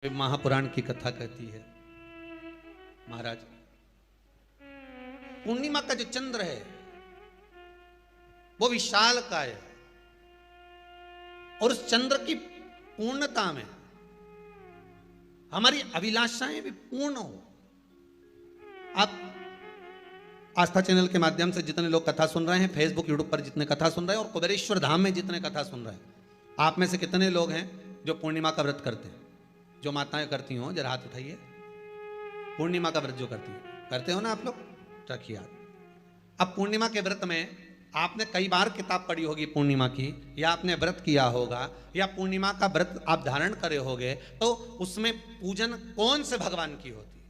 महापुराण की कथा कहती है, महाराज पूर्णिमा का जो चंद्र है वो विशाल का है और उस चंद्र की पूर्णता में हमारी अभिलाषाएं भी पूर्ण हो। आप आस्था चैनल के माध्यम से जितने लोग कथा सुन रहे हैं, फेसबुक यूट्यूब पर जितने कथा सुन रहे हैं और कुबेरेश्वर धाम में जितने कथा सुन रहे हैं, आप में से कितने लोग हैं जो पूर्णिमा का व्रत करते हैं? जो माताएं करती हो जरा हाथ उठाइए। पूर्णिमा का व्रत जो करती है, करते हो ना आप लोग? रखिए याद। अब पूर्णिमा के व्रत में आपने कई बार किताब पढ़ी होगी पूर्णिमा की, या आपने व्रत किया होगा, या पूर्णिमा का व्रत आप धारण करे होगे, तो उसमें पूजन कौन से भगवान की होती है?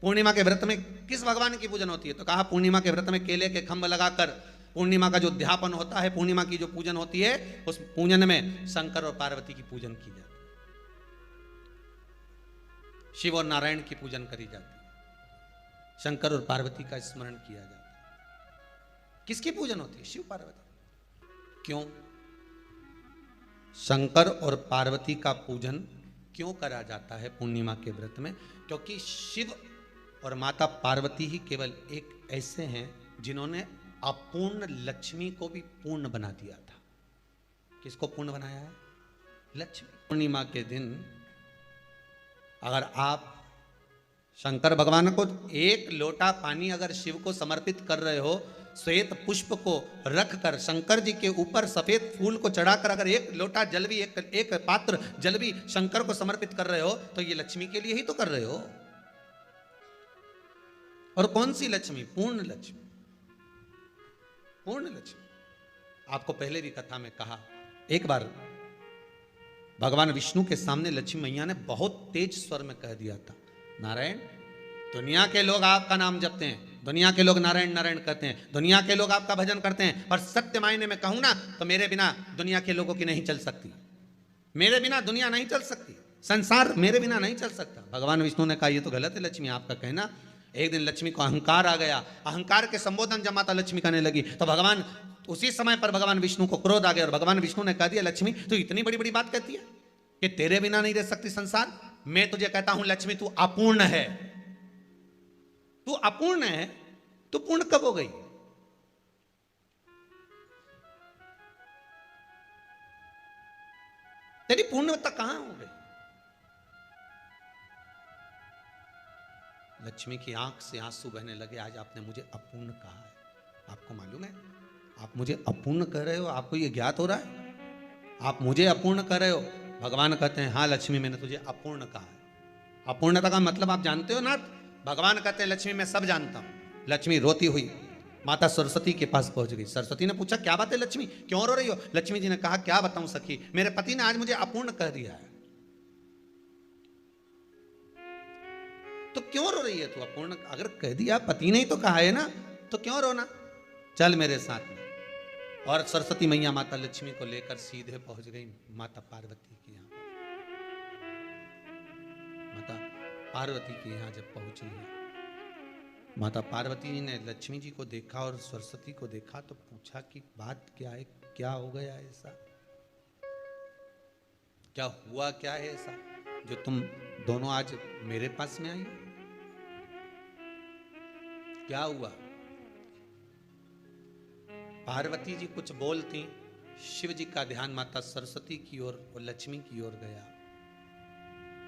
पूर्णिमा के व्रत में किस भगवान की पूजन होती है? तो कहा पूर्णिमा के व्रत में केले के खंभ लगाकर पूर्णिमा का जो अध्यापन होता है, पूर्णिमा की जो पूजन होती है, उस पूजन में शंकर और पार्वती की पूजन की जाती है, शिव और नारायण की पूजन करी जाती है, शंकर और पार्वती का स्मरण किया जाता है। किसकी पूजन होती है? शिव पार्वती। क्यों शंकर और पार्वती का पूजन क्यों करा जाता है पूर्णिमा के व्रत में? क्योंकि शिव और माता पार्वती ही केवल एक ऐसे हैं जिन्होंने अपूर्ण लक्ष्मी को भी पूर्ण बना दिया था। किसको पूर्ण बनाया है? लक्ष्मी। पूर्णिमा के दिन अगर आप शंकर भगवान को एक लोटा पानी अगर शिव को समर्पित कर रहे हो, श्वेत पुष्प को रखकर शंकर जी के ऊपर सफेद फूल को चढ़ाकर अगर एक लोटा जल भी, एक पात्र जल भी शंकर को समर्पित कर रहे हो, तो ये लक्ष्मी के लिए ही तो कर रहे हो। और कौन सी लक्ष्मी? पूर्ण लक्ष्मी। पूर्ण लक्ष्मी। आपको पहले भी कथा में कहा, एक बार भगवान विष्णु के सामने लक्ष्मी मैया ने बहुत तेज स्वर में कह दिया था, नारायण, दुनिया के लोग आपका नाम जपते हैं, दुनिया के लोग नारायण नारायण कहते हैं, दुनिया के लोग आपका भजन करते हैं, पर सत्य मायने में कहूं ना तो मेरे बिना दुनिया के लोगों की नहीं चल सकती, मेरे बिना दुनिया नहीं चल सकती, संसार मेरे बिना नहीं चल सकता। भगवान विष्णु ने कहा, ये तो गलत है लक्ष्मी आपका कहना। एक दिन लक्ष्मी को अहंकार आ गया, अहंकार के संबोधन जब माता लक्ष्मी करने लगी तो भगवान, उसी समय पर भगवान विष्णु को क्रोध आ गया और भगवान विष्णु ने कह दिया, लक्ष्मी तू इतनी बड़ी बड़ी बात कहती है कि तेरे बिना नहीं रह सकती संसार? मैं तुझे कहता हूं लक्ष्मी, तू अपूर्ण है, तू अपूर्ण है, तू पूर्ण कब हो गई? तेरी पूर्णता कहां हो गई? लक्ष्मी की आंख से आंसू बहने लगे। आज आपने मुझे अपूर्ण कहा है, आपको मालूम है आप मुझे अपूर्ण कह रहे हो? आपको ये ज्ञात हो रहा है आप मुझे अपूर्ण कह रहे हो? भगवान कहते हैं, हाँ लक्ष्मी मैंने तुझे अपूर्ण कहा है। अपूर्णता का मतलब आप जानते हो ना? भगवान कहते हैं, लक्ष्मी मैं सब जानता हूं। लक्ष्मी रोती हुई माता सरस्वती के पास पहुंच गई। सरस्वती ने पूछा, क्या बात है लक्ष्मी, क्यों रो रही हो? लक्ष्मी जी ने कहा, क्या बताऊं सखी, मेरे पति ने आज मुझे अपूर्ण कह दिया है। तो क्यों रो रही है तू? अपूर्ण अगर कह दिया, पति ने ही तो कहा है ना, तो क्यों रोना? चल मेरे साथ में। और सरस्वती मैया माता लक्ष्मी को लेकर सीधे पहुंच गई माता पार्वती के यहाँ। माता पार्वती के यहाँ जब पहुंची है, माता पार्वती जी ने लक्ष्मी जी को देखा और सरस्वती को देखा तो पूछा कि बात क्या है, क्या हो गया ऐसा, क्या हुआ, क्या है ऐसा जो तुम दोनों आज मेरे पास में आई? क्या हुआ? पार्वती जी कुछ बोलती, शिव जी का ध्यान माता सरस्वती की ओर और लक्ष्मी की ओर गया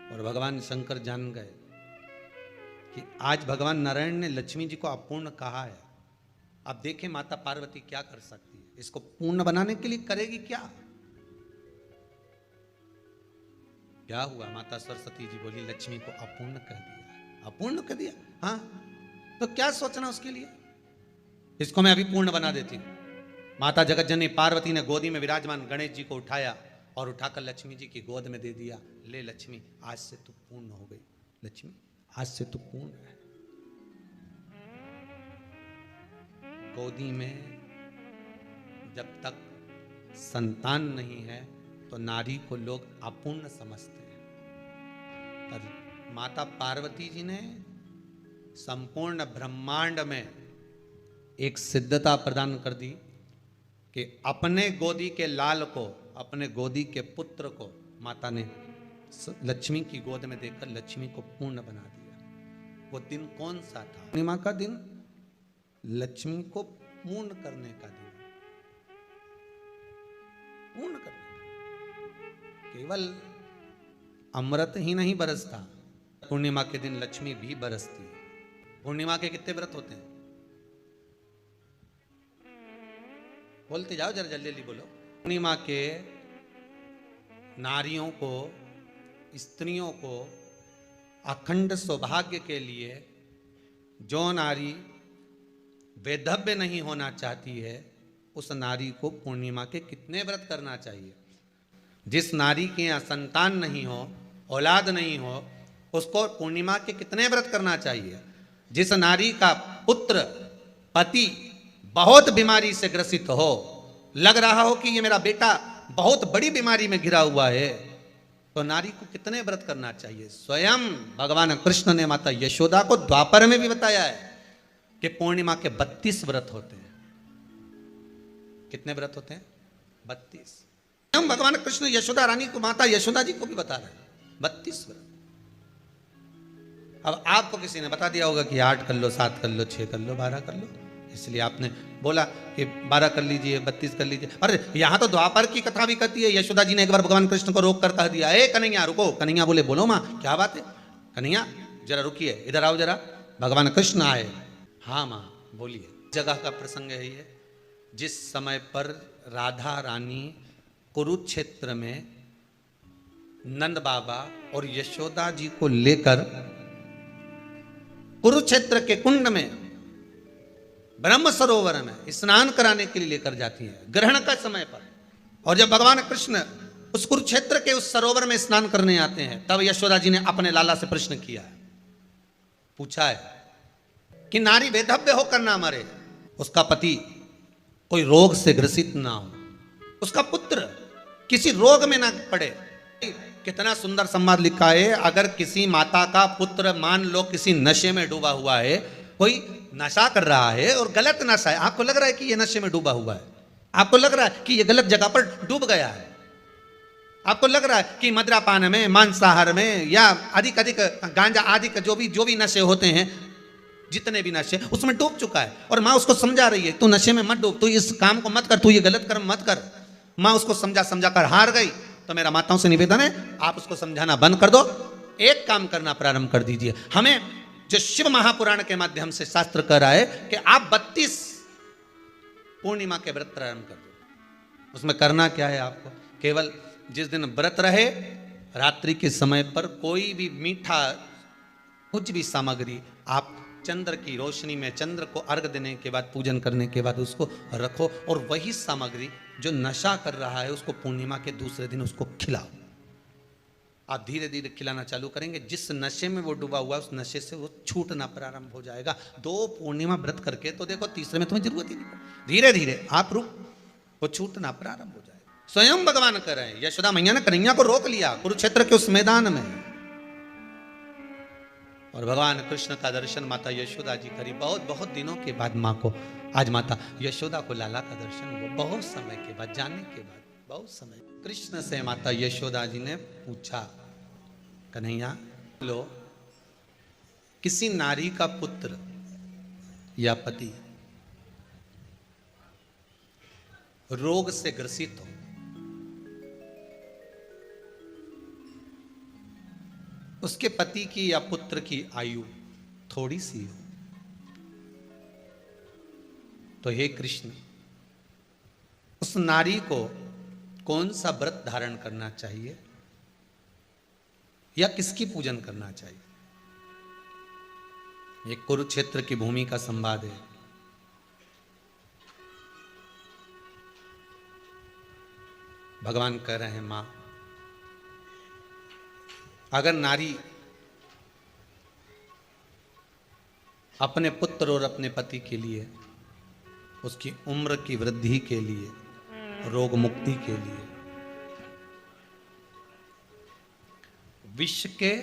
और भगवान शंकर जान गए कि आज भगवान नारायण ने लक्ष्मी जी को अपूर्ण कहा है। अब देखें माता पार्वती क्या कर सकती है, इसको पूर्ण बनाने के लिए करेगी क्या? क्या हुआ? माता सरस्वती जी बोली, लक्ष्मी को अपूर्ण कह दिया। अपूर्ण कह दिया? हाँ, तो क्या सोचना उसके लिए, इसको मैं अभी पूर्ण बना देती हूं। माता जगत जननी पार्वती ने गोदी में विराजमान गणेश जी को उठाया और उठाकर लक्ष्मी जी की गोद में दे दिया। ले लक्ष्मी, आज से तू पूर्ण हो गई। लक्ष्मी आज से तू पूर्ण है। गोदी में जब तक संतान नहीं है तो नारी को लोग अपूर्ण समझते हैं, पर माता पार्वती जी ने संपूर्ण ब्रह्मांड में एक सिद्धता प्रदान कर दी कि अपने गोदी के लाल को, अपने गोदी के पुत्र को माता ने लक्ष्मी की गोद में देखकर लक्ष्मी को पूर्ण बना दिया। वो दिन कौन सा था? पूर्णिमा का दिन, लक्ष्मी को पूर्ण करने का दिन, पूर्ण करने का। केवल अमृत ही नहीं बरसता, पूर्णिमा के दिन लक्ष्मी भी बरसती है। पूर्णिमा के कितने व्रत होते हैं? बोलते जाओ, जरा जल्दी जल्दी बोलो। पूर्णिमा के नारियों को, स्त्रियों को अखंड सौभाग्य के लिए, जो नारी वैधव्य नहीं होना चाहती है, उस नारी को पूर्णिमा के कितने व्रत करना चाहिए? जिस नारी के यहाँ संतान नहीं हो, औलाद नहीं हो, उसको पूर्णिमा के कितने व्रत करना चाहिए? जिस नारी का पुत्र, पति बहुत बीमारी से ग्रसित हो, लग रहा हो कि ये मेरा बेटा बहुत बड़ी बीमारी में घिरा हुआ है, तो नारी को कितने व्रत करना चाहिए? स्वयं भगवान कृष्ण ने माता यशोदा को द्वापर में भी बताया है कि पूर्णिमा के 32 व्रत होते हैं। कितने व्रत होते हैं? 32। हम भगवान कृष्ण यशोदा रानी को, माता यशोदा जी को भी बता रहे हैं 32 व्रत। अब आपको किसी ने बता दिया होगा कि 8 कर लो, 7 कर लो, 6 कर लो, 12 कर लो, इसलिए आपने बोला कि 12 कर लीजिए, 32 कर लीजिए। अरे यहां तो द्वापर की कथा भी कहती है। यशोदा जी ने एक बार भगवान कृष्ण को रोक कर कह दिया, ए कन्हैया रुको। कन्हैया बोले, बोलो माँ क्या बात है? कन्हैया जरा रुकिए, इधर आओ जरा। भगवान कृष्ण आए। हाँ माँ बोलिए। जगह का प्रसंग है ये, जिस समय पर राधा रानी कुरुक्षेत्र में नंद बाबा और यशोदा जी को लेकर कुरुक्षेत्र के कुंड में, ब्रह्म सरोवर में स्नान कराने के लिए लेकर जाती है, ग्रहण का समय पर। और जब भगवान कृष्ण उस कुरुक्षेत्र के उस सरोवर में स्नान करने आते हैं, तब यशोदा जी ने अपने लाला से प्रश्न किया है, पूछा है कि नारी वैधव्य होकर ना मरे, उसका पति कोई रोग से ग्रसित ना हो, उसका पुत्र किसी रोग में ना पड़े। कितना सुंदर संवाद लिखा है। अगर किसी माता का पुत्र मान लो किसी नशे में डूबा हुआ है, कोई नशा कर रहा है और गलत नशा है, आपको लग रहा है कि ये नशे में डूबा हुआ है, आपको लग रहा है कि ये गलत जगह पर डूब गया है, आपको लग रहा है कि मद्रापान में, मांसाहार में या अधिक अधिक गांजा आदि का जो भी नशे होते हैं, जितने भी नशे, उसमें डूब चुका है। और माँ उसको समझा रही है, तू नशे में मत डूब, तू इस काम को मत कर, तू ये गलत कर्म मत कर। माँ उसको समझा कर हार गई। तो मेरा माताओं से निवेदन है, आप उसको समझाना बंद कर दो, एक काम करना प्रारंभ कर दीजिए। हमें जो शिव महापुराण के माध्यम से शास्त्र कह रहा है कि आप 32 पूर्णिमा के व्रत प्रारंभ कर दो। उसमें करना क्या है आपको? केवल जिस दिन व्रत रहे, रात्रि के समय पर कोई भी मीठा, कुछ भी सामग्री आप चंद्र की रोशनी में, चंद्र को अर्घ देने के बाद, पूजन करने के बाद उसको रखो, और वही सामग्री जो नशा कर रहा है उसको पूर्णिमा के दूसरे दिन उसको खिलाओ। आप धीरे धीरे खिलाना चालू करेंगे, जिस नशे में वो डूबा हुआ उस नशे से वो छूटना प्रारंभ हो जाएगा। 2 पूर्णिमा व्रत करके तो देखो, तीसरे में तुम्हें जरूरत ही नहीं पड़ेगी। धीरे धीरे आप रुक, वो छूटना प्रारंभ हो जाएगा। स्वयं भगवान कर रहे हैं। यशोदा मैया ने कन्हैया को रोक लिया कुरुक्षेत्र के उस मैदान में, और भगवान कृष्ण का दर्शन माता यशोदा जी करी। बहुत दिनों के बाद माँ को, आज माता यशोदा को लाला का दर्शन हुआ, बहुत समय के बाद, जाने के बाद, बहुत समय। कृष्ण से माता यशोदा जी ने पूछा, कन्हैया लो, किसी नारी का पुत्र या पति रोग से ग्रसित हो, उसके पति की या पुत्र की आयु थोड़ी सी हो, तो हे कृष्ण, उस नारी को कौन सा व्रत धारण करना चाहिए या किसकी पूजन करना चाहिए? ये कुरुक्षेत्र की भूमि का संवाद है। भगवान कह रहे हैं, मां, अगर नारी अपने पुत्र और अपने पति के लिए, उसकी उम्र की वृद्धि के लिए, रोग मुक्ति के लिए, विश्व के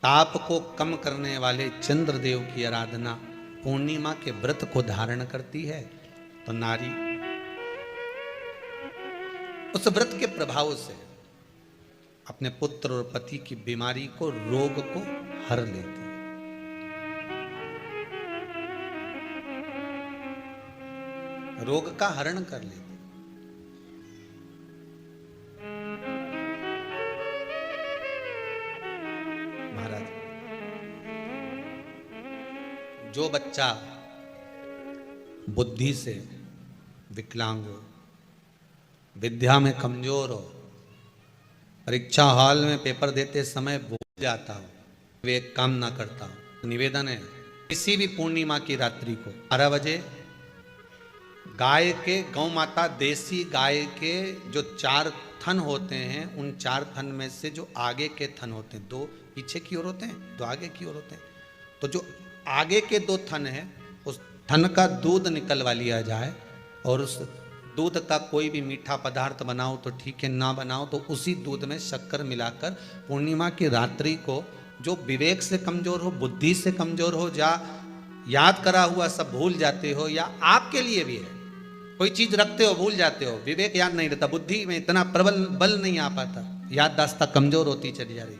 ताप को कम करने वाले चंद्रदेव की आराधना, पूर्णिमा के व्रत को धारण करती है, तो नारी उस व्रत के प्रभाव से अपने पुत्र और पति की बीमारी को, रोग को हर लेती है। रोग का हरण कर लेती। महाराज, जो बच्चा बुद्धि से विकलांग हो, विद्या में कमजोर हो, परीक्षा हॉल में पेपर देते समय भूल जाता हो, वे एक काम ना करता हो, निवेदन है किसी भी पूर्णिमा की रात्रि को 12 बजे गाय के, गौ माता देसी गाय के जो 4 थन होते हैं, उन 4 थन में से जो आगे के थन होते हैं, 2 पीछे की ओर होते हैं, 2 आगे की ओर होते हैं, तो जो आगे के 2 थन हैं उस थन का दूध निकलवा लिया जाए और उस दूध का कोई भी मीठा पदार्थ बनाओ तो ठीक है, ना बनाओ तो उसी दूध में शक्कर मिलाकर पूर्णिमा की रात्रि को, जो विवेक से कमजोर हो, बुद्धि से कमजोर हो, या याद करा हुआ सब भूल जाते हो, या आपके लिए भी है कोई चीज रखते हो भूल जाते हो, विवेक याद नहीं रहता, बुद्धि में इतना प्रबल बल नहीं आ पाता, याददाश्त कमजोर होती चली जा रही,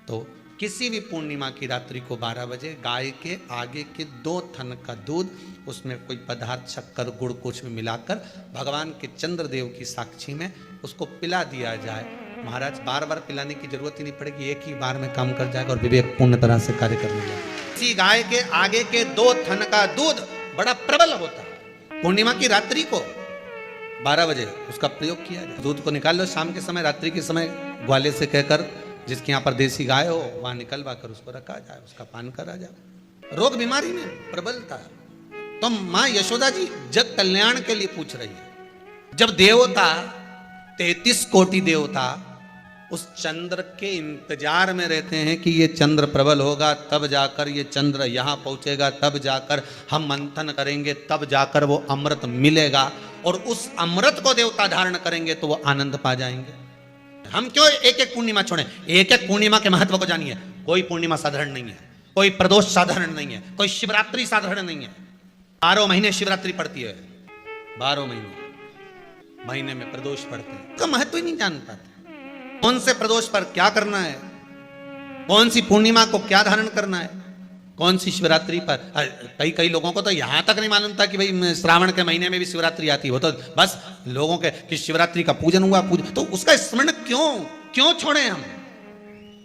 तो किसी भी पूर्णिमा की रात्रि को 12 बजे गाय के आगे के 2 थन का दूध, उसमें कोई पदार्थ, शक्कर, गुड़ कुछ भी मिलाकर भगवान के चंद्रदेव की साक्षी में उसको पिला दिया जाए। महाराज, बार बार पिलाने की जरूरत ही नहीं पड़ेगी, एक ही बार में काम कर जाएगा और विवेक पूर्ण तरह से कार्य करने लगेगा। इसी गाय के आगे के 2 थन का दूध बड़ा प्रबल होता है। पूर्णिमा की रात्रि को 12 बजे उसका प्रयोग किया जाए। दूध को निकाल लो शाम के समय, रात्रि के समय ग्वाले से कहकर, जिसके यहाँ पर देसी गाय हो वहां निकलवा कर उसको रखा जाए, उसका पान करा जाए। रोग बीमारी में प्रबलता है। तो मां यशोदा जी जग कल्याण के लिए पूछ रही है। जब देवता 33 कोटि देवता उस चंद्र के इंतजार में रहते हैं कि ये चंद्र प्रबल होगा, तब जाकर ये चंद्र यहां पहुंचेगा, तब जाकर हम मंथन करेंगे, तब जाकर वो अमृत मिलेगा, और उस अमृत को देवता धारण करेंगे तो वो आनंद पा जाएंगे। हम क्यों एक एक पूर्णिमा छोड़ें? एक एक पूर्णिमा के महत्व को जानिए। कोई पूर्णिमा साधारण नहीं है, कोई प्रदोष साधारण नहीं है, कोई शिवरात्रि साधारण नहीं है। 12 महीने शिवरात्रि पड़ती है, 12 महीने में प्रदोष पड़ते हैं, का महत्व ही नहीं जान पाते। कौन से प्रदोष पर क्या करना है, कौन सी पूर्णिमा को क्या धारण करना है, कौन सी शिवरात्रि पर। कई लोगों को तो यहां तक नहीं मालूम था कि भाई श्रावण के महीने में भी शिवरात्रि आती है। वो तो बस लोगों के कि शिवरात्रि का पूजन हुआ, तो उसका स्मरण क्यों छोड़े हम?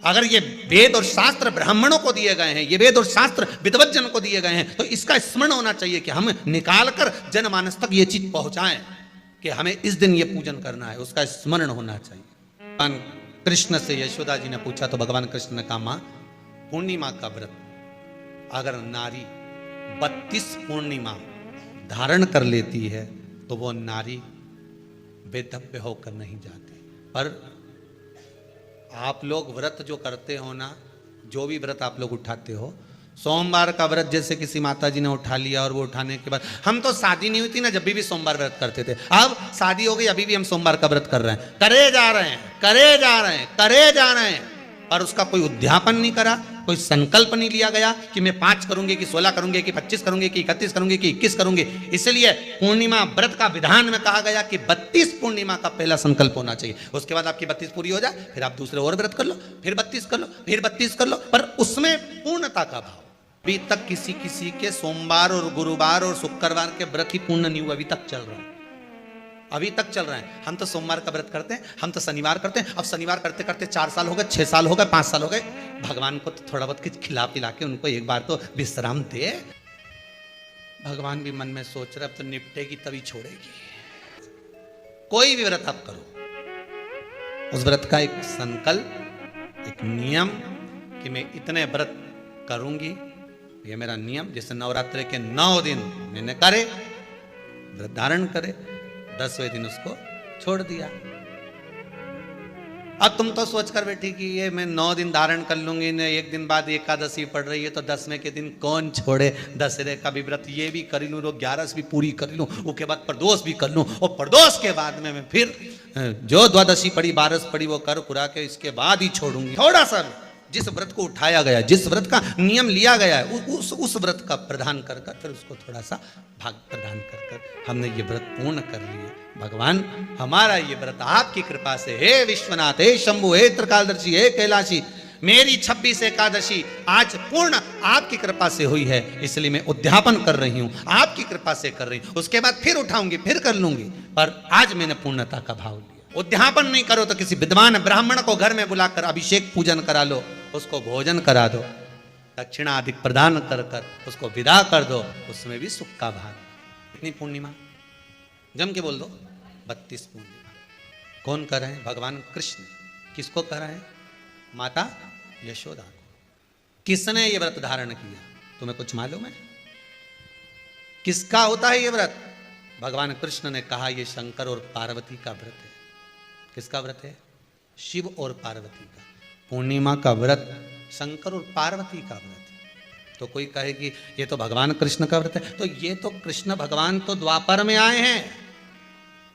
अगर ये वेद और शास्त्र ब्राह्मणों को दिए गए हैं, ये वेद और शास्त्र विद्वत जन को दिए गए हैं, तो इसका स्मरण होना चाहिए कि हम निकाल कर जनमानस तक ये चीज पहुंचाएं कि हमें इस दिन ये पूजन करना है, उसका स्मरण होना चाहिए। भगवान कृष्ण से यशोदा जी ने पूछा तो भगवान कृष्ण ने कहा, मां, पूर्णिमा का व्रत अगर नारी 32 पूर्णिमा धारण कर लेती है तो वो नारी वेदव्य होकर नहीं जाती। पर आप लोग व्रत जो करते हो ना, जो भी व्रत आप लोग उठाते हो, सोमवार का व्रत जैसे किसी माता जी ने उठा लिया और वो उठाने के बाद, हम तो शादी नहीं हुई थी ना जब भी सोमवार व्रत करते थे, अब शादी हो गई अभी भी हम सोमवार का व्रत कर रहे हैं, करे जा रहे हैं, और उसका कोई उद्यापन नहीं करा, कोई संकल्प नहीं लिया गया कि मैं 5 करूंगी कि 16 करूंगी कि 25 करूंगी कि 31 करूंगी कि 21 करूंगी। इसलिए पूर्णिमा व्रत का विधान में कहा गया कि 32 पूर्णिमा का पहला संकल्प होना चाहिए। उसके बाद आपकी 32 पूरी हो जाए, फिर आप दूसरे और व्रत कर लो, फिर 32 कर लो, फिर 32 कर लो, पर उसमें पूर्णता का भाव। अभी तक किसी के सोमवार और गुरुवार और शुक्रवार के व्रत ही पूर्ण नहीं हुआ, अभी तक चल रहा है, अभी तक चल रहा है। हम तो सोमवार का व्रत करते हैं, हम तो शनिवार करते हैं, अब शनिवार करते करते 4 साल हो गए, 6 साल हो गए, 5 साल हो गए। भगवान को तो थोड़ा बहुत कुछ खिला पिला के उनको एक बार तो विश्राम दे। भगवान भी मन में सोच रहे अब तो निपटेगी तभी छोड़ेगी। कोई भी व्रत आप करो, उस व्रत का एक संकल्प, एक नियम कि मैं इतने व्रत करूंगी, ये मेरा नियम। जैसे नवरात्रि के 9 दिन मैंने करे, व्रत धारण करे, 10वें दिन उसको छोड़ दिया। अब तुम तो सोच कर बैठी कि ये मैं 9 दिन धारण कर लूंगी, ने 1 दिन बाद एकादशी पड़ रही है तो 10वें के दिन कौन छोड़े, दशहरे का भी व्रत ये भी कर लूँ, 11 भी पूरी कर लूँ, उसके बाद प्रदोष भी कर लूँ, और प्रदोष के बाद में मैं फिर जो द्वादशी पड़ी, 12 पड़ी वो कर कुरा के इसके बाद ही छोड़ूंगी। थोड़ा सा जिस व्रत को उठाया गया, जिस व्रत का नियम लिया गया है, उस व्रत का प्रदान कर कर फिर उसको थोड़ा सा भाग प्रदान कर कर हमने ये व्रत पूर्ण कर लिए। भगवान हमारा ये व्रत आपकी कृपा से, हे विश्वनाथ, हे शंभु, हे त्रिकालदर्शी, हे कैलाशी, मेरी 26 एकादशी आज पूर्ण आपकी कृपा से हुई है, इसलिए मैं उद्यापन कर रही हूं, आपकी कृपा से कर रही हूं। उसके बाद फिर उठाऊंगी, फिर कर लूंगी, पर आज मैंने पूर्णता का भाव लिया। उद्यापन नहीं करो तो किसी विद्वान ब्राह्मण को घर में बुलाकर अभिषेक पूजन करा लो, उसको भोजन करा दो, दक्षिणा अधिक प्रदान कर कर उसको विदा कर दो, उसमें भी सुख का भाग। कितनी पूर्णिमा जम के बोल दो, 32 पूर्णिमा। कौन कर रहे हैं? भगवान कृष्ण। किसको कर रहे हैं? माता यशोदा को। किसने ये व्रत धारण किया? तुम्हें कुछ मालूम है किसका होता है ये व्रत? भगवान कृष्ण ने कहा ये शंकर और पार्वती का व्रत है। किसका व्रत है? शिव और पार्वती का। पूर्णिमा का व्रत शंकर और पार्वती का व्रत है। तो कोई कहे कि ये तो भगवान कृष्ण का व्रत है, तो ये तो कृष्ण भगवान तो द्वापर में आए हैं,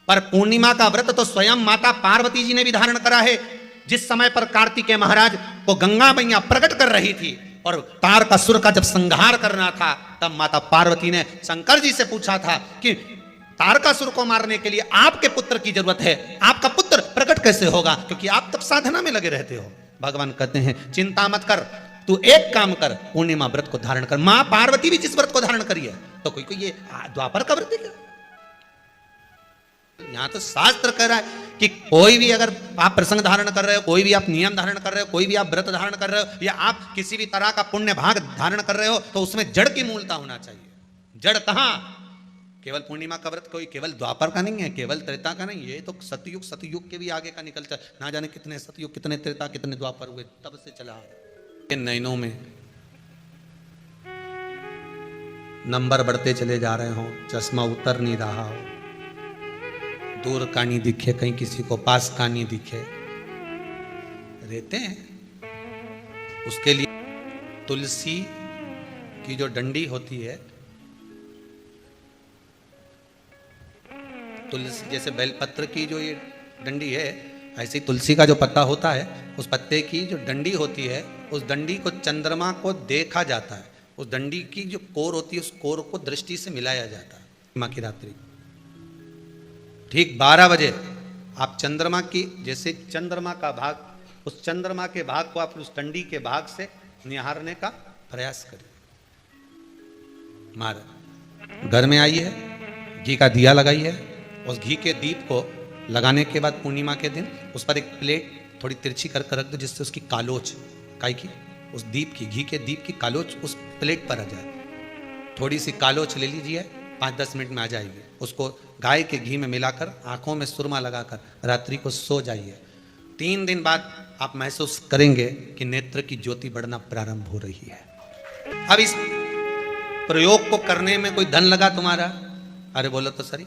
पर पूर्णिमा का व्रत तो स्वयं माता पार्वती जी ने भी धारण करा है। जिस समय पर कार्तिकेय महाराज को गंगा मैया प्रकट कर रही थी और तारकासुर का जब संहार करना था, तब माता पार्वती ने शंकर जी से पूछा था कि तारकासुर को मारने के लिए आपके पुत्र की जरूरत है, आपका पुत्र प्रकट कैसे होगा, क्योंकि आप तब साधना में लगे रहते हो। भगवान कहते हैं चिंता मत कर, तू एक काम कर, पूर्णिमा व्रत को धारण कर। मां पार्वती भी जिस व्रत को धारण करी है, तो कोई ये द्वापर का व्रत है? यहां तो शास्त्र कह रहा है कि कोई भी अगर आप प्रसंग धारण कर रहे हो, कोई भी आप नियम धारण कर रहे हो, कोई भी आप व्रत धारण कर रहे हो, या आप किसी भी तरह का पुण्य भाग धारण कर रहे हो, तो उसमें जड़ की मूलता होना चाहिए। जड़ कहां? केवल पूर्णिमा का व्रत कोई केवल द्वापर का नहीं है, केवल त्रेता का नहीं, ये तो सतयुग के भी आगे का निकलता है। ना जाने कितने सतयुग, कितने त्रेता, कितने द्वापर हुए, तब से चला। इन नयनों में नंबर बढ़ते चले जा रहे हो, चश्मा उतर नहीं रहा हो, दूर का नहीं दिखे, कहीं किसी को पास का नहीं दिखे, रहते हैं। उसके लिए तुलसी की जो डंडी होती है, तुलसी जैसे बेलपत्र की जो ये डंडी है, ऐसे ही तुलसी का जो पत्ता होता है, उस पत्ते की जो डंडी होती है, उस डंडी को चंद्रमा को देखा जाता है। उस डंडी की जो कोर होती है, उस कोर को दृष्टि से मिलाया जाता है। माँ की रात्रि ठीक 12 बजे आप चंद्रमा की, जैसे चंद्रमा का भाग, उस चंद्रमा के भाग को आप उस डंडी के भाग से निहारने का प्रयास करें। मार घर में आई है, घी का दिया लगाई है, उस घी के दीप को लगाने के बाद पूर्णिमा के दिन उस पर एक प्लेट थोड़ी तिरछी कर रख दो, जिससे उसकी कालोच, काई की, उस दीप की, घी के दीप की कालोच उस प्लेट पर आ जाए। थोड़ी सी कालोच ले लीजिए, 5-10 मिनट में आ जाएगी। उसको गाय के घी में मिलाकर आंखों में सुरमा लगाकर रात्रि को सो जाइए। 3 दिन बाद आप महसूस करेंगे कि नेत्र की ज्योति बढ़ना प्रारंभ हो रही है। अब इस प्रयोग को करने में कोई धन लगा तुम्हारा? अरे बोलो तो सही,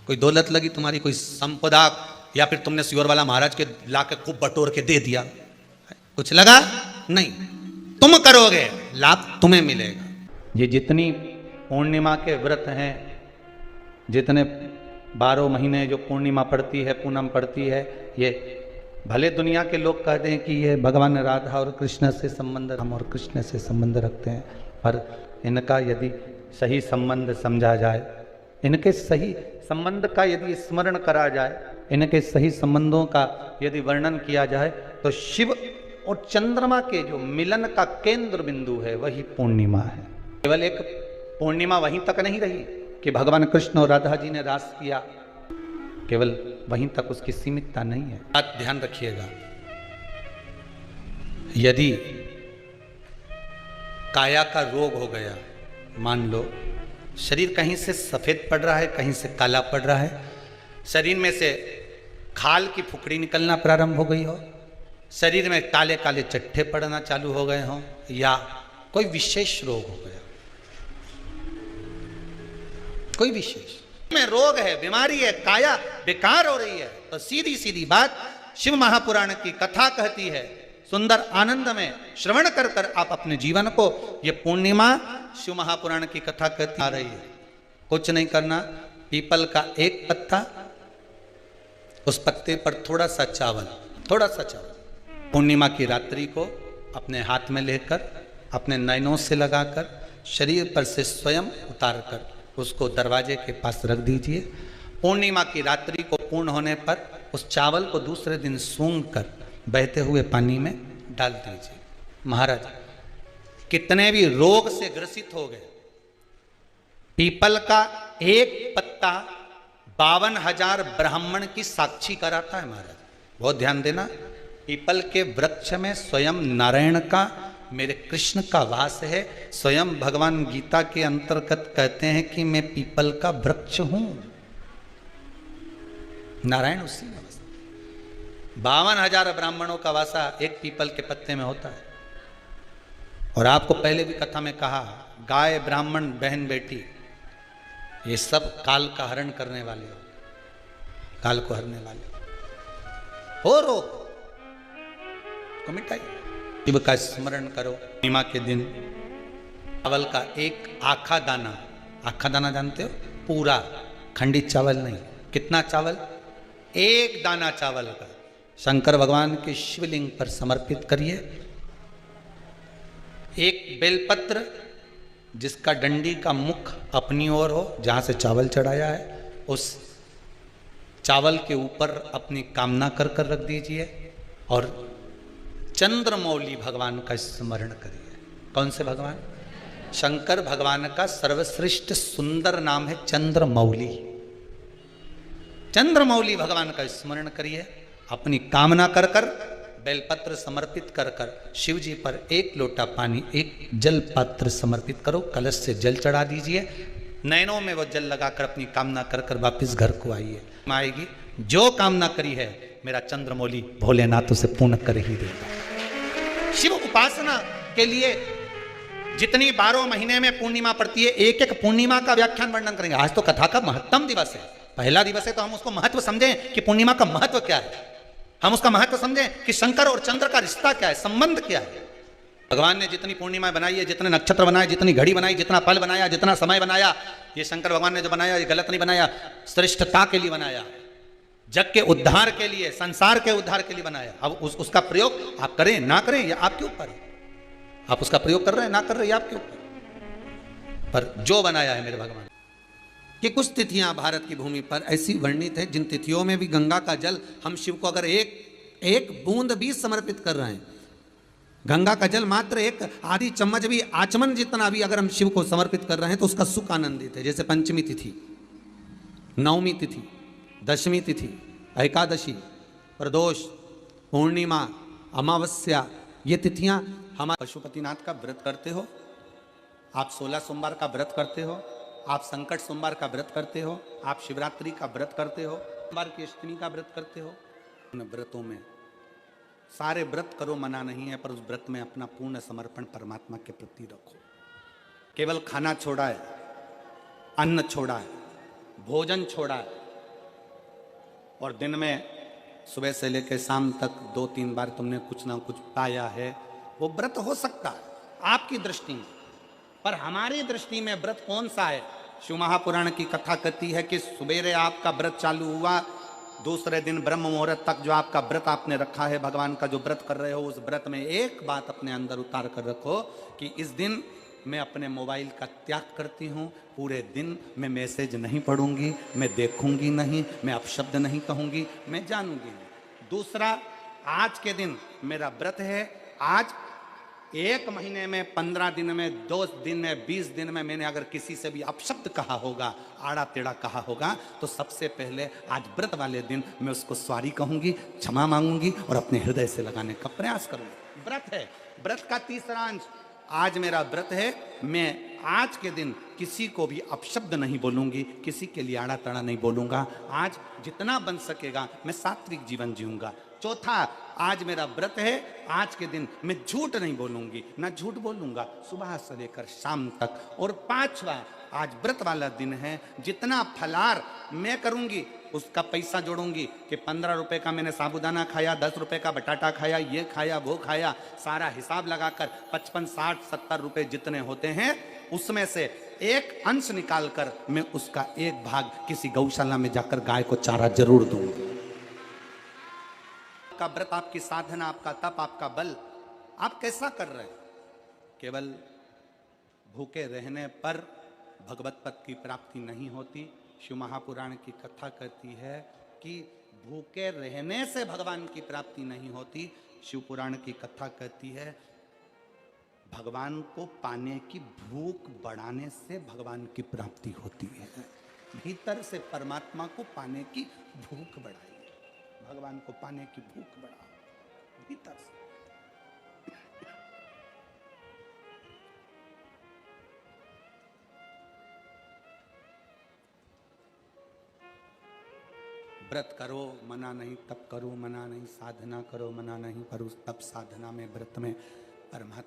कोई दौलत लगी तुम्हारी, कोई संपदा, या फिर तुमने सियोर वाला महाराज के लाके खूब बटोर के दे दिया, कुछ लगा? नहीं। तुम करोगे, लाभ तुम्हें मिलेगा। ये जितनी पूर्णिमा के व्रत हैं, जितने 12 महीने जो पूर्णिमा पड़ती है, पूनम पड़ती है, ये भले दुनिया के लोग कहते हैं कि ये भगवान राधा और कृष्ण से संबंध, हम और कृष्ण से संबंध रखते हैं, पर इनका यदि सही संबंध समझा जाए, इनके सही संबंध का यदि स्मरण करा जाए, इनके सही संबंधों का यदि वर्णन किया जाए, तो शिव और चंद्रमा के जो मिलन का केंद्र बिंदु है वही पूर्णिमा है। केवल एक पूर्णिमा वहीं तक नहीं रही कि भगवान कृष्ण और राधा जी ने रास किया, केवल वहीं तक उसकी सीमितता नहीं है। बात ध्यान रखिएगा, यदि काया का रोग हो गया, मान लो शरीर कहीं से सफेद पड़ रहा है, कहीं से काला पड़ रहा है, शरीर में से खाल की फुकड़ी निकलना प्रारंभ हो गई हो, शरीर में काले काले चट्टे पड़ना चालू हो गए हों, या कोई विशेष रोग हो गया, कोई विशेष में रोग है, बीमारी है, काया बेकार हो रही है, तो सीधी सीधी बात शिव महापुराण की कथा कहती है, सुंदर आनंद में श्रवण कर कर आप अपने जीवन को, ये पूर्णिमा शिव महापुराण की कथा कहती आ रही है। कुछ नहीं करना, पीपल का एक पत्ता, उस पत्ते पर थोड़ा सा चावल, पूर्णिमा की रात्रि को अपने हाथ में लेकर अपने नयनों से लगाकर शरीर पर से स्वयं उतार कर उसको दरवाजे के पास रख दीजिए। पूर्णिमा की रात्रि को पूर्ण होने पर उस चावल को दूसरे दिन सूंघ कर बहते हुए पानी में डाल दीजिए। महाराज कितने भी रोग से ग्रसित हो गए, पीपल का एक पत्ता 52,000 ब्राह्मण की साक्षी कराता है। महाराज बहुत ध्यान देना, पीपल के वृक्ष में स्वयं नारायण का, मेरे कृष्ण का वास है। स्वयं भगवान गीता के अंतर्गत कहते हैं कि मैं पीपल का वृक्ष हूं, नारायण उसी में वास। 52,000 ब्राह्मणों का वासा एक पीपल के पत्ते में होता है। और आपको पहले भी कथा में कहा, गाय ब्राह्मण बहन बेटी ये सब काल का हरण करने वाले हो, काल को हरने वाले हो। रोग को मिटाइए, शिव का स्मरण करो। पूर्णिमा के दिन चावल का एक आखा दाना, आखा दाना जानते हो, पूरा खंडित चावल नहीं, कितना चावल, एक दाना चावल का शंकर भगवान के शिवलिंग पर समर्पित करिए। एक बेलपत्र जिसका डंडी का मुख अपनी ओर हो, जहां से चावल चढ़ाया है, उस चावल के ऊपर अपनी कामना कर कर रख दीजिए और चंद्रमौली भगवान का स्मरण करिए। कौन से भगवान? शंकर भगवान का सर्वश्रेष्ठ सुंदर नाम है चंद्रमौली। चंद्रमौली भगवान का स्मरण करिए, अपनी कामना कर कर बेलपत्र समर्पित कर कर शिव जी पर एक लोटा पानी, एक जल पात्र समर्पित करो, कलश से जल चढ़ा दीजिए, नैनों में वो जल लगाकर अपनी कामना कर कर वापिस घर को आइए। आएगी जो कामना करी है मेरा चंद्रमौली भोलेनाथ उसे पूर्ण कर ही देगा। शिव उपासना के लिए जितनी 12 महीने में पूर्णिमा पड़ती है, एक एक पूर्णिमा का व्याख्यान वर्णन करेंगे। आज तो कथा का महत्तम दिवस है, पहला दिवस है, तो हम उसको महत्व समझें कि पूर्णिमा का महत्व क्या है, हम उसका महत्व समझें कि शंकर और चंद्र का रिश्ता क्या है, संबंध क्या है। भगवान ने जितनी पूर्णिमा बनाई है, जितने नक्षत्र बनाए, जितनी घड़ी बनाई, जितना पल बनाया, जितना समय बनाया, ये शंकर भगवान ने जो बनाया ये गलत नहीं बनाया, श्रेष्ठता के लिए बनाया, जग के उद्धार के लिए, संसार के उद्धार के लिए बनाया। अब उसका प्रयोग आप करें ना करें ये आपके ऊपर है, आप उसका प्रयोग कर रहे हैं ना कर रहे हैं आपके ऊपर, पर जो बनाया है मेरे भगवान। कि कुछ तिथियां भारत की भूमि पर ऐसी वर्णित है जिन तिथियों में भी गंगा का जल, हम शिव को अगर एक बूंद भी समर्पित कर रहे हैं, गंगा का जल मात्र एक आधी चम्मच भी, आचमन जितना भी अगर हम शिव को समर्पित कर रहे हैं तो उसका सुख आनंदित है। जैसे पंचमी तिथि, नवमी तिथि, दशमी तिथि, एकादशी, प्रदोष, पूर्णिमा, अमावस्या, ये तिथियां हमारे पशुपतिनाथ का व्रत करते हो, आप 16 सोमवार का व्रत करते हो, आप संकट सोमवार का व्रत करते हो, आप शिवरात्रि का व्रत करते हो, सोमवार की अष्टमी का व्रत करते हो। उन व्रतों में सारे व्रत करो, मना नहीं है, पर उस व्रत में अपना पूर्ण समर्पण परमात्मा के प्रति रखो। केवल खाना छोड़ा है, अन्न छोड़ा है, भोजन छोड़ा है, और दिन में सुबह से लेकर शाम तक 2-3 बार तुमने कुछ ना कुछ पाया है, वो व्रत हो सकता है आपकी दृष्टि में, पर हमारी दृष्टि में व्रत कौन सा है? शिव महापुराण की कथा कहती है कि सुबेरे आपका व्रत चालू हुआ, दूसरे दिन ब्रह्म मुहूर्त तक जो आपका व्रत आपने रखा है, भगवान का जो व्रत कर रहे हो, उस व्रत में एक बात अपने अंदर उतार कर रखो कि इस दिन मैं अपने मोबाइल का त्याग करती हूँ, पूरे दिन मैं मैसेज नहीं पढ़ूंगी, मैं देखूंगी नहीं, मैं अपशब्द नहीं कहूंगी, मैं जानूंगी नहीं। दूसरा, आज के दिन मेरा व्रत है, आज 1 महीने में, 15 दिन में, 2 दिन में, 20 दिन में मैंने अगर किसी से भी अपशब्द कहा होगा, आड़ा टेढ़ा कहा होगा, तो सबसे पहले आज व्रत वाले दिन मैं उसको सॉरी कहूंगी, क्षमा मांगूंगी और अपने हृदय से लगाने का प्रयास करूंगी। व्रत है, व्रत का तीसरा अंश, आज मेरा व्रत है, मैं आज के दिन किसी को भी अपशब्द नहीं बोलूंगी, किसी के लिए आड़ा टेढ़ा नहीं बोलूंगा, आज जितना बन सकेगा मैं सात्विक जीवन जीऊंगा। चौथा, आज मेरा व्रत है, आज के दिन मैं झूठ नहीं बोलूंगी, ना झूठ बोलूंगा सुबह से लेकर शाम तक। और 5वां, आज व्रत वाला दिन है, जितना फलार मैं करूंगी उसका पैसा जोड़ूंगी कि 15 रुपए का मैंने साबुदाना खाया, 10 रुपए का बटाटा खाया, ये खाया वो खाया, सारा हिसाब लगाकर 55, 60, 70 रुपए जितने होते हैं उसमें से एक अंश निकालकर मैं उसका एक भाग किसी गौशाला में जाकर गाय को चारा जरूर दूंगी। आपका व्रत, आपकी साधना, आपका तप, आपका बल आप कैसा कर रहे हैं? केवल भूखे रहने पर भगवत पद की प्राप्ति नहीं होती। शिव महापुराण की कथा कहती है कि भूखे रहने से भगवान की प्राप्ति नहीं होती। शिव पुराण की कथा कहती है भगवान को पाने की भूख बढ़ाने से भगवान की प्राप्ति होती है। भीतर से परमात्मा को पाने की भूख बढ़ाइए, भगवान को पाने की भूख बढ़ाओ भीतर से। व्रत करो मना नहीं, तप करो मना नहीं, साधना करो मना नहीं, पर उस तप साधना में व्रत में परमात्मा